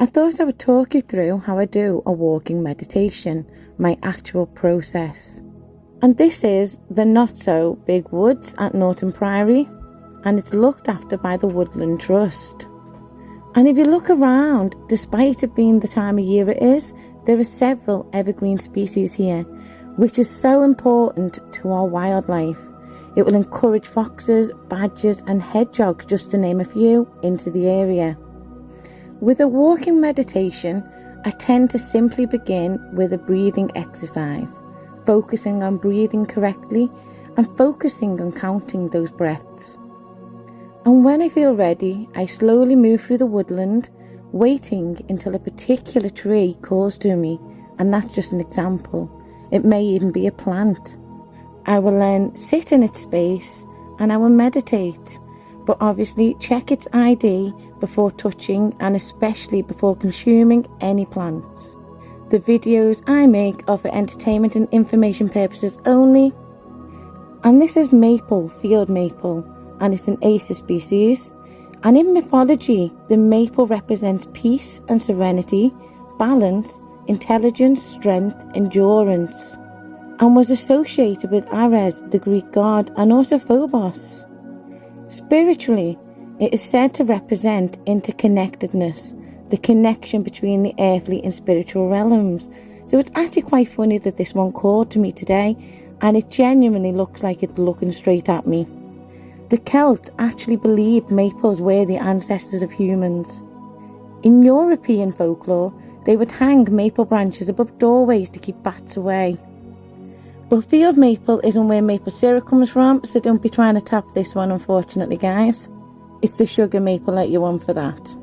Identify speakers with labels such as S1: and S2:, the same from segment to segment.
S1: I thought I would talk you through how I do a walking meditation, my actual process. And this is the not so big woods at Norton Priory, and it's looked after by the Woodland Trust. And if you look around, despite it being the time of year it is, there are several evergreen species here, which is so important to our wildlife. It will encourage foxes, badgers and hedgehogs, just to name a few, into the area. With a walking meditation, I tend to simply begin with a breathing exercise, focusing on breathing correctly and focusing on counting those breaths. And when I feel ready, I slowly move through the woodland, waiting until a particular tree calls to me, and that's just an example. It may even be a plant. I will then sit in its space and I will meditate, but obviously check its ID before touching and especially before consuming any plants. The videos I make are for entertainment and information purposes only. And this is maple, field maple, and it's an Acer species. And in mythology, the maple represents peace and serenity, balance, intelligence, strength, endurance, and was associated with Ares, the Greek god, and also Phobos. Spiritually, it is said to represent interconnectedness, the connection between the earthly and spiritual realms. So it's actually quite funny that this one called to me today, and it genuinely looks like it's looking straight at me. The Celts actually believed maples were the ancestors of humans. In European folklore, they would hang maple branches above doorways to keep bats away. But field maple isn't where maple syrup comes from, so don't be trying to tap this one, unfortunately, guys. It's the sugar maple that you want for that.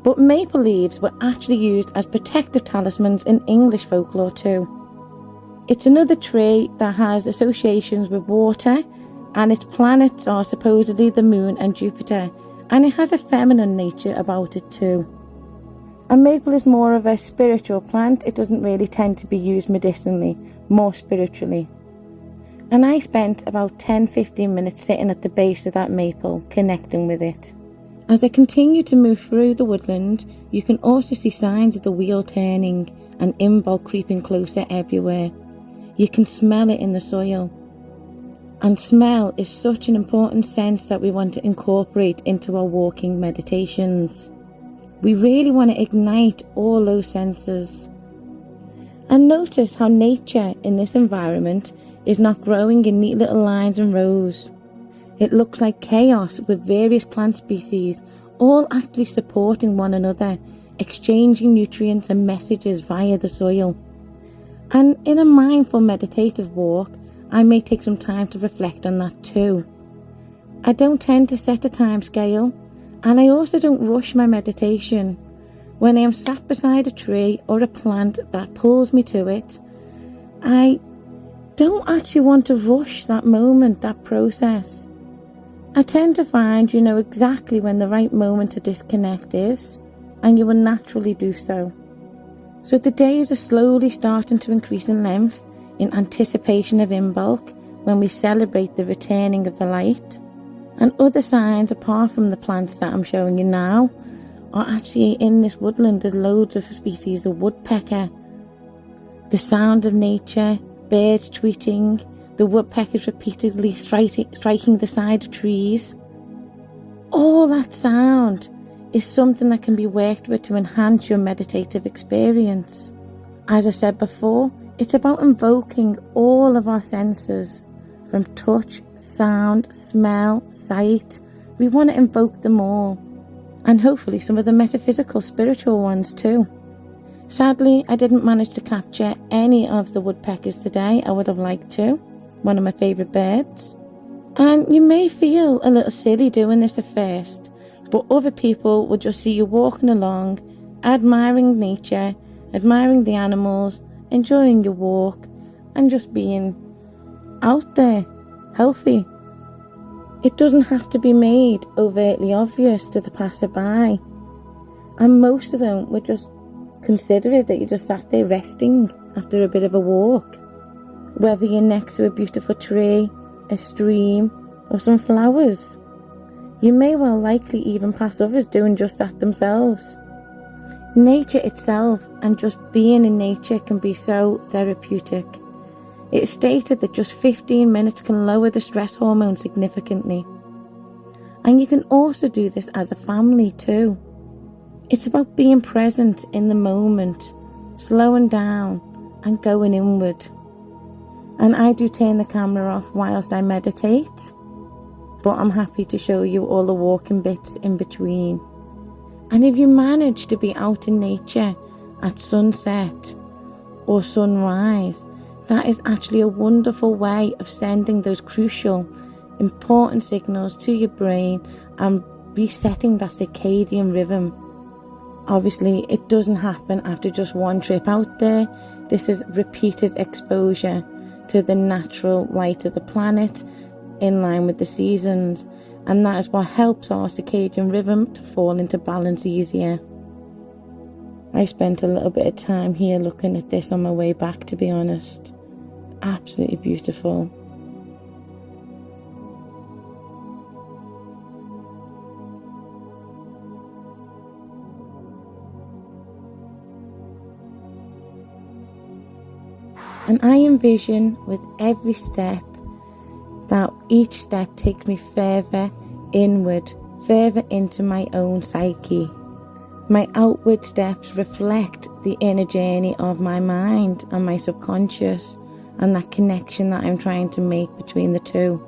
S1: But maple leaves were actually used as protective talismans in English folklore too. It's another tree that has associations with water, and its planets are supposedly the moon and Jupiter, and it has a feminine nature about it too. And maple is more of a spiritual plant. It doesn't really tend to be used medicinally, more spiritually. And I spent about 10-15 minutes sitting at the base of that maple, connecting with it. As I continue to move through the woodland, you can also see signs of the wheel turning and imbolc creeping closer everywhere. You can smell it in the soil. And smell is such an important sense that we want to incorporate into our walking meditations. We really want to ignite all those senses. And notice how nature in this environment is not growing in neat little lines and rows. It looks like chaos with various plant species all actually supporting one another, exchanging nutrients and messages via the soil. And in a mindful meditative walk, I may take some time to reflect on that too. I don't tend to set a time scale, and I also don't rush my meditation. When I am sat beside a tree or a plant that pulls me to it, I don't actually want to rush that moment, that process. I tend to find you know exactly when the right moment to disconnect is, and you will naturally do so. So the days are slowly starting to increase in length, in anticipation of imbolc, when we celebrate the returning of the light. And other signs apart from the plants that I'm showing you now are actually in this woodland. There's loads of species of woodpecker. The sound of nature, birds tweeting, the woodpeckers repeatedly striking the side of trees. All that sound is something that can be worked with to enhance your meditative experience. As I said before, it's about invoking all of our senses, from touch, sound, smell, sight. We want to invoke them all, and hopefully some of the metaphysical, spiritual ones too. Sadly, I didn't manage to capture any of the woodpeckers today. I would have liked to, one of my favourite birds. And you may feel a little silly doing this at first, but other people will just see you walking along, admiring nature, admiring the animals, enjoying your walk, and just being out there, healthy. It doesn't have to be made overtly obvious to the passerby, and most of them would just consider it that you just sat there resting after a bit of a walk, whether you're next to a beautiful tree, a stream, or some flowers. You may well likely even pass others doing just that themselves. Nature itself and just being in nature can be so therapeutic. It is stated that just 15 minutes can lower the stress hormone significantly. And you can also do this as a family too. It's about being present in the moment, slowing down and going inward. And I do turn the camera off whilst I meditate, but I'm happy to show you all the walking bits in between. And if you manage to be out in nature at sunset or sunrise, that is actually a wonderful way of sending those crucial, important signals to your brain and resetting that circadian rhythm. Obviously, it doesn't happen after just one trip out there. This is repeated exposure to the natural light of the planet in line with the seasons, and that is what helps our circadian rhythm to fall into balance easier. I spent a little bit of time here looking at this on my way back, to be honest. Absolutely beautiful. And I envision with every step that each step takes me further inward, further into my own psyche. My outward steps reflect the inner journey of my mind and my subconscious, and that connection that I'm trying to make between the two.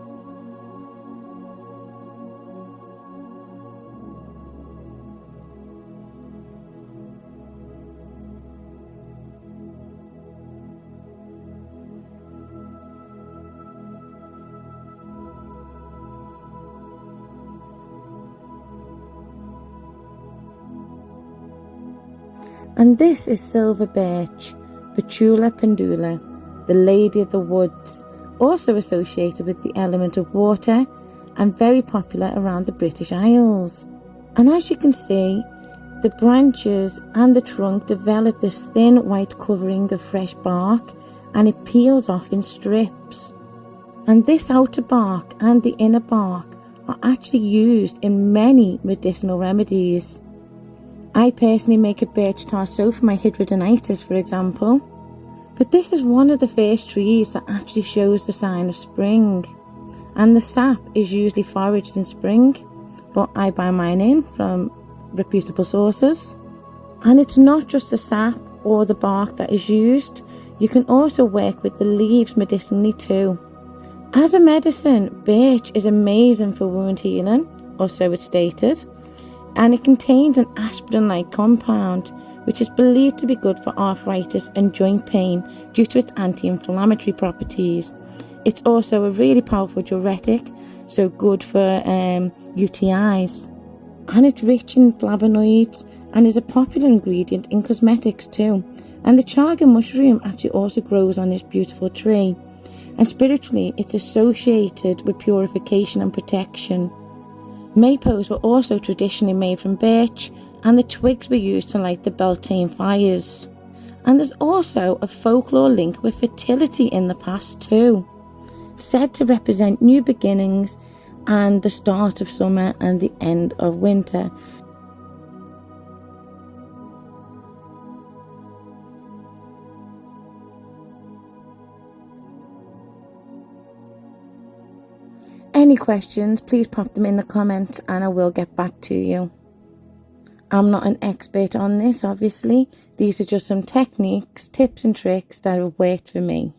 S1: And this is silver birch, Petula pendula, the lady of the woods, also associated with the element of water and very popular around the British Isles. And as you can see, the branches and the trunk develop this thin white covering of fresh bark, and it peels off in strips. And this outer bark and the inner bark are actually used in many medicinal remedies. I personally make a birch tar soap for my hidradenitis, for example. But this is one of the first trees that actually shows the sign of spring. And the sap is usually foraged in spring, but I buy mine in from reputable sources. And it's not just the sap or the bark that is used. You can also work with the leaves medicinally too. As a medicine, birch is amazing for wound healing, or so it's stated. And it contains an aspirin-like compound, which is believed to be good for arthritis and joint pain due to its anti-inflammatory properties. It's also a really powerful diuretic, so good for UTIs. And it's rich in flavonoids and is a popular ingredient in cosmetics too. And the chaga mushroom actually also grows on this beautiful tree. And spiritually, it's associated with purification and protection. Maypoles were also traditionally made from birch, and the twigs were used to light the Beltane fires. And there's also a folklore link with fertility in the past too, said to represent new beginnings and the start of summer and the end of winter. Any questions, please pop them in the comments and I will get back to you. I'm not an expert on this, obviously. These are just some techniques, tips and tricks that have worked for me.